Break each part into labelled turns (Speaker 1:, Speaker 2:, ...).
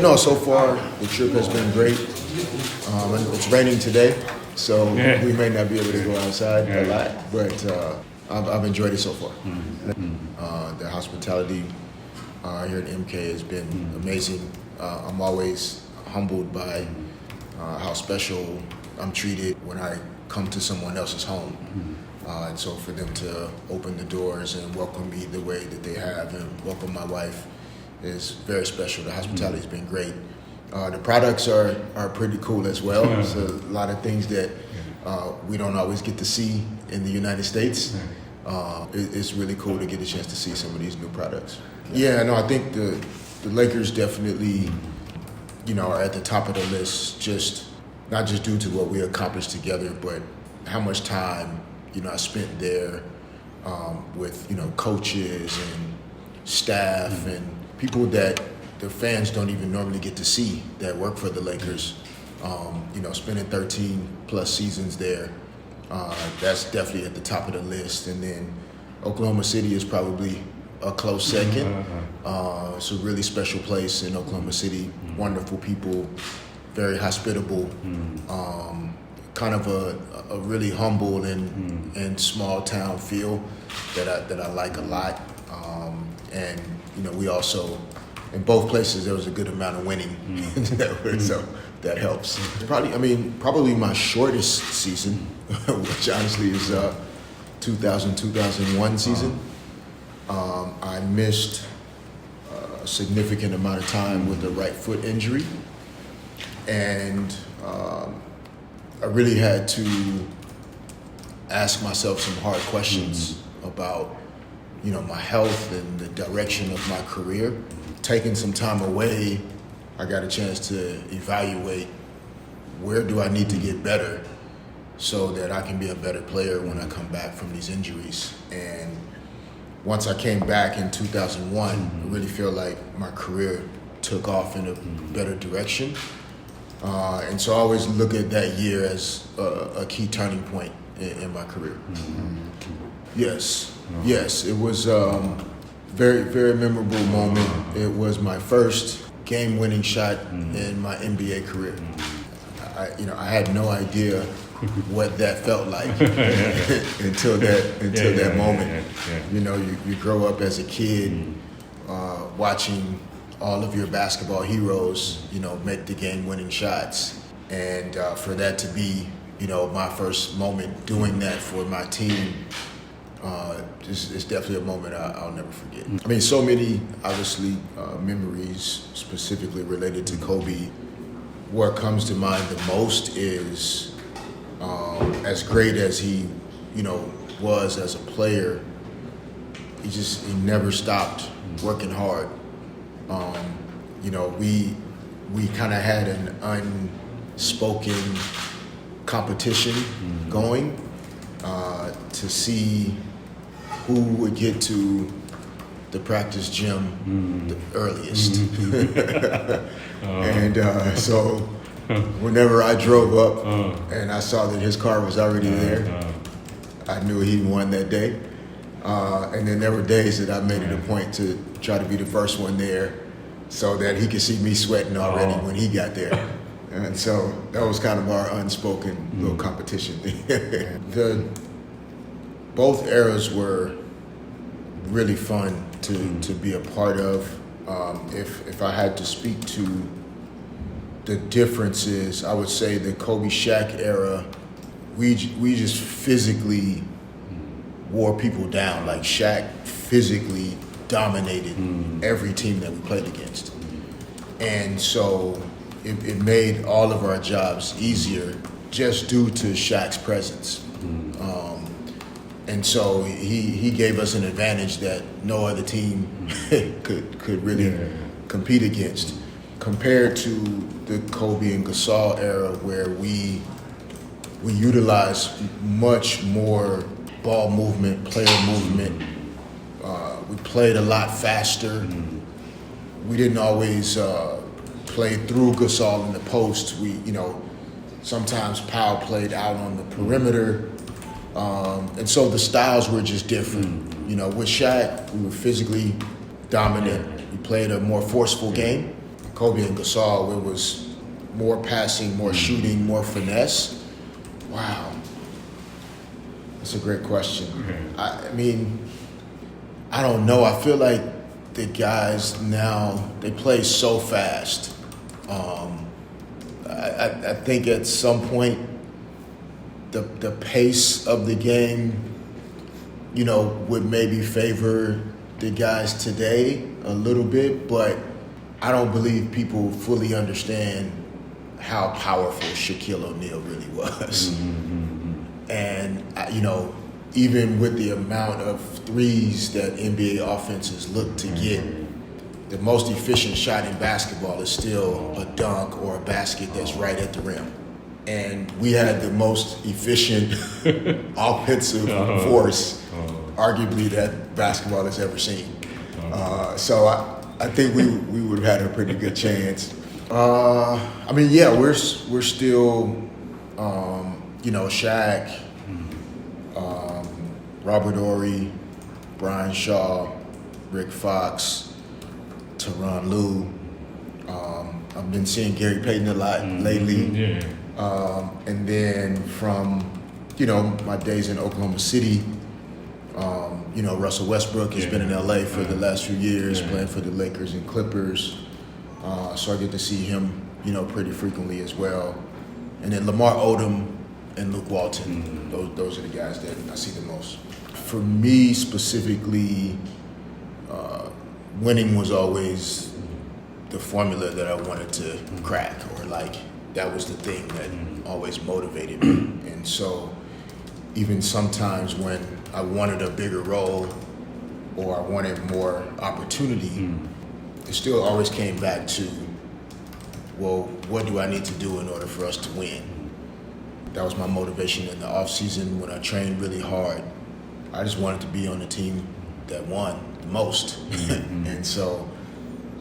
Speaker 1: So far the trip has been great. It's raining today, so we may not be able to go outside a lot, but I've enjoyed it so far. The hospitality here at MK has been amazing. I'm always humbled by how special I'm treated when I come to someone else's home. And so for them to open the doors and welcome me the way that they have and welcome my wife is very special. The hospitality has been great. The products are pretty cool as well. So a lot of things that we don't always get to see in the United States. It's really cool to get a chance to see some of these new products. Yeah, no, I think the Lakers definitely, are at the top of the list, just not just due to what we accomplished together, but how much time, I spent there with, coaches and staff and people that the fans don't even normally get to see that work for the Lakers. Spending 13 plus seasons there, that's definitely at the top of the list. And then Oklahoma City is probably a close second. It's a really special place in Oklahoma City. Wonderful people, very hospitable, kind of a really humble and small town feel that I like a lot. And we also, in both places, there was a good amount of winning, so that helps. Probably my shortest season, which honestly is 2000-2001 season. I missed a significant amount of time with a right foot injury, and I really had to ask myself some hard questions about, my health and the direction of my career. Taking some time away, I got a chance to evaluate where do I need to get better so that I can be a better player when I come back from these injuries. And once I came back in 2001, I really feel like my career took off in a better direction. And so I always look at that year as a key turning point in my career. Yes, it was very, very memorable moment. It was my first game-winning shot in my NBA career. I had no idea what that felt like until that moment. You grow up as a kid watching all of your basketball heroes, make the game-winning shots, and for that to be, my first moment doing that for my team. It's definitely a moment I'll never forget. So many, obviously, memories specifically related to Kobe. What comes to mind the most is, as great as he, was as a player, he never stopped working hard. We kind of had an unspoken competition going to see who would get to the practice gym the earliest. And so whenever I drove up and I saw that his car was already there, I knew he won that day. And then there were days that I made it a point to try to be the first one there so that he could see me sweating already when he got there. And so that was kind of our unspoken little competition. Both eras were really fun to be a part of. If I had to speak to the differences, I would say the Kobe Shaq era, we just physically wore people down. Like Shaq physically dominated every team that we played against. And so it made all of our jobs easier just due to Shaq's presence. And so he gave us an advantage that no other team could really compete against, compared to the Kobe and Gasol era where we utilized much more ball movement, player movement. We played a lot faster. We didn't always play through Gasol in the post. We, sometimes Powell played out on the perimeter. And so the styles were just different. With Shaq, we were physically dominant. We played a more forceful game. Kobe and Gasol, it was more passing, more shooting, more finesse. Wow. That's a great question. I mean, I don't know. I feel like the guys now, they play so fast. I think at some point, the pace of the game, you know, would maybe favor the guys today a little bit, but I don't believe people fully understand how powerful Shaquille O'Neal really was. And, you know, even with the amount of threes that NBA offenses look to get, the most efficient shot in basketball is still a dunk or a basket that's right at the rim. And we had the most efficient offensive force, arguably, that basketball has ever seen. So I think we would have had a pretty good chance. I mean, yeah, we're still, you know, Shaq, Robert Horry, Brian Shaw, Rick Fox, Tyronn Lue. I've been seeing Gary Payton a lot lately. And then from, you know, my days in Oklahoma City, you know, Russell Westbrook has been in LA for the last few years, playing for the Lakers and Clippers. So I get to see him, you know, pretty frequently as well. And then Lamar Odom and Luke Walton, those are the guys that I see the most. For me specifically, winning was always the formula that I wanted to crack, or like that was the thing that always motivated me. And so even sometimes when I wanted a bigger role or I wanted more opportunity, it still always came back to, well, what do I need to do in order for us to win? That was my motivation in the off season when I trained really hard. I just wanted to be on the team that won the most. And so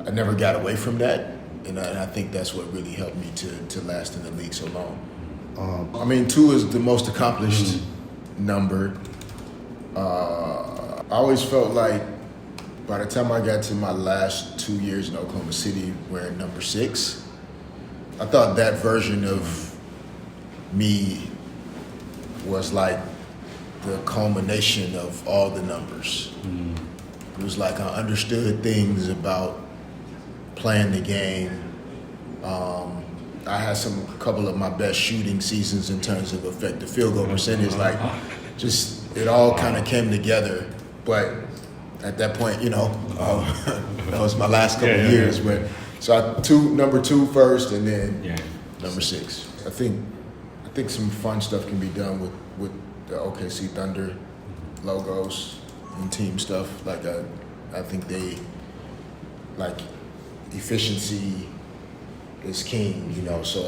Speaker 1: I never got away from that. And I think that's what really helped me to last in the league so long. I mean, 2 is the most accomplished number. I always felt like by the time I got to my last 2 years in Oklahoma City wearing number 6, I thought that version of me was like the culmination of all the numbers. It was like I understood things about playing the game. I had a couple of my best shooting seasons in terms of effective field goal percentage. Like, just it all kind of came together. But at that point, you know, that was my last couple of years. But so number 2 first, and then number 6. I think some fun stuff can be done with the OKC Thunder logos and team stuff. Like I think they like efficiency is king, you know. So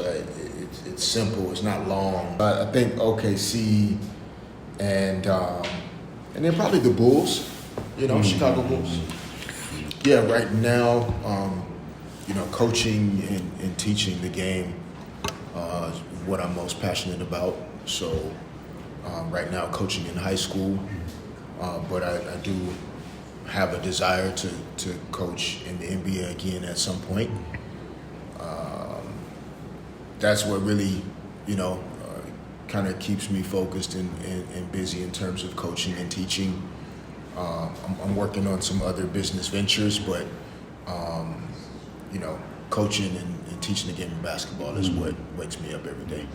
Speaker 1: it's simple. It's not long. But I think OKC and then probably the Bulls, you know, Chicago Bulls. Yeah, right now, you know, coaching and teaching the game is what I'm most passionate about. So right now, coaching in high school, but I do have a desire to coach in the NBA again at some point. That's what really, you know, kind of keeps me focused and busy in terms of coaching and teaching. I'm working on some other business ventures, but you know, coaching and teaching the game of basketball is what wakes me up every day.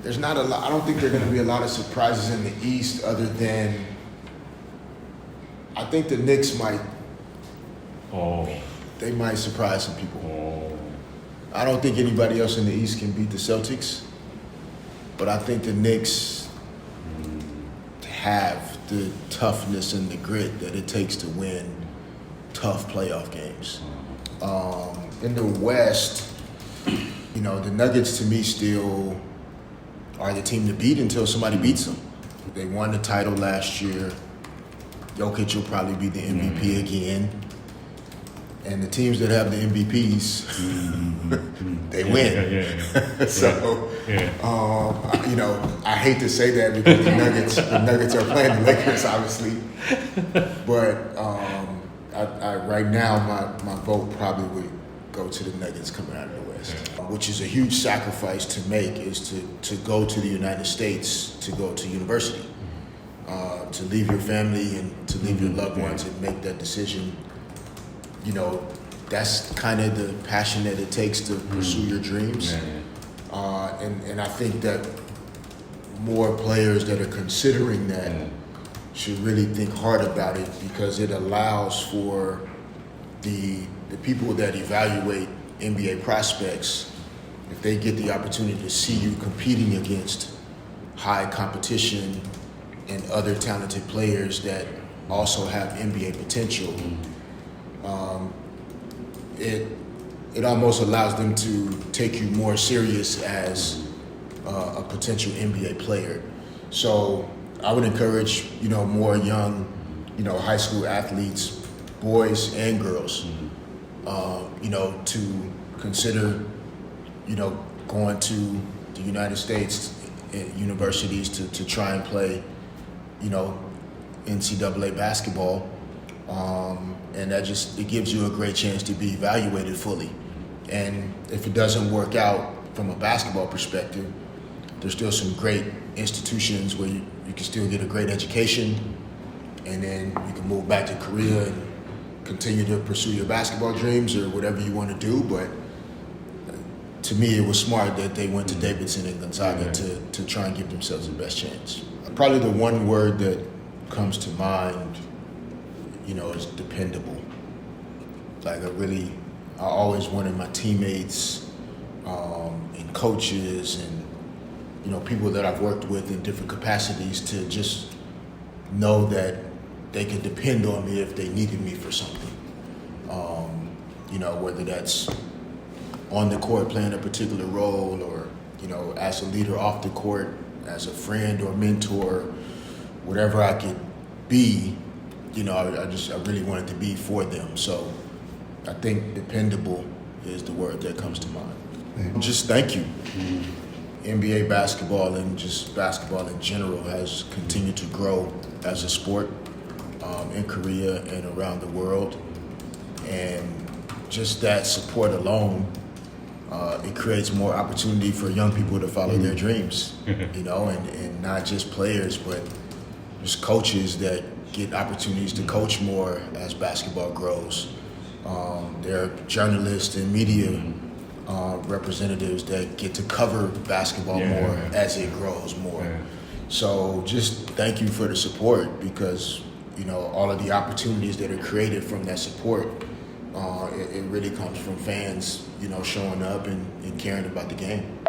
Speaker 1: There's not a lot. I don't think there are going to be a lot of surprises in the East, other than I think the Knicks might. They might surprise some people. I don't think anybody else in the East can beat the Celtics, but I think the Knicks have the toughness and the grit that it takes to win tough playoff games. In the West, you know, the Nuggets to me still are the team to beat until somebody beats them. They won the title last year. Jokic will probably be the MVP again. And the teams that have the MVPs, they win. So, you know, I hate to say that because the Nuggets are playing the Lakers, obviously. But I right now, my vote probably go to the Nuggets coming out of the West, which is a huge sacrifice to make, is to go to the United States, to go to university, to leave your family and to leave your loved ones and make that decision. You know, that's kind of the passion that it takes to pursue your dreams. And I think that more players that are considering that should really think hard about it, because it allows for the people that evaluate NBA prospects, if they get the opportunity to see you competing against high competition and other talented players that also have NBA potential, it almost allows them to take you more serious as a potential NBA player. So I would encourage, more young, high school athletes, boys and girls, to consider, going to the United States universities to try and play, NCAA basketball. And it gives you a great chance to be evaluated fully. And if it doesn't work out from a basketball perspective, there's still some great institutions where you can still get a great education, and then you can move back to Korea and continue to pursue your basketball dreams or whatever you want to do. But to me, it was smart that they went to Davidson and Gonzaga to try and give themselves the best chance. Probably the one word that comes to mind, is dependable. Like I always wanted my teammates and coaches and people that I've worked with in different capacities to just know that they could depend on me if they needed me for something. Whether that's on the court playing a particular role, or as a leader off the court, as a friend or mentor, whatever I could be. I really wanted to be for them. So I think dependable is the word that comes to mind. Just thank you. NBA basketball and just basketball in general has continued to grow as a sport in Korea and around the world. And just that support alone, it creates more opportunity for young people to follow their dreams, and not just players, but just coaches that get opportunities to coach more as basketball grows. There are journalists and media representatives that get to cover basketball more as it grows more. So just thank you for the support, because all of the opportunities that are created from that support, it really comes from fans showing up and caring about the game.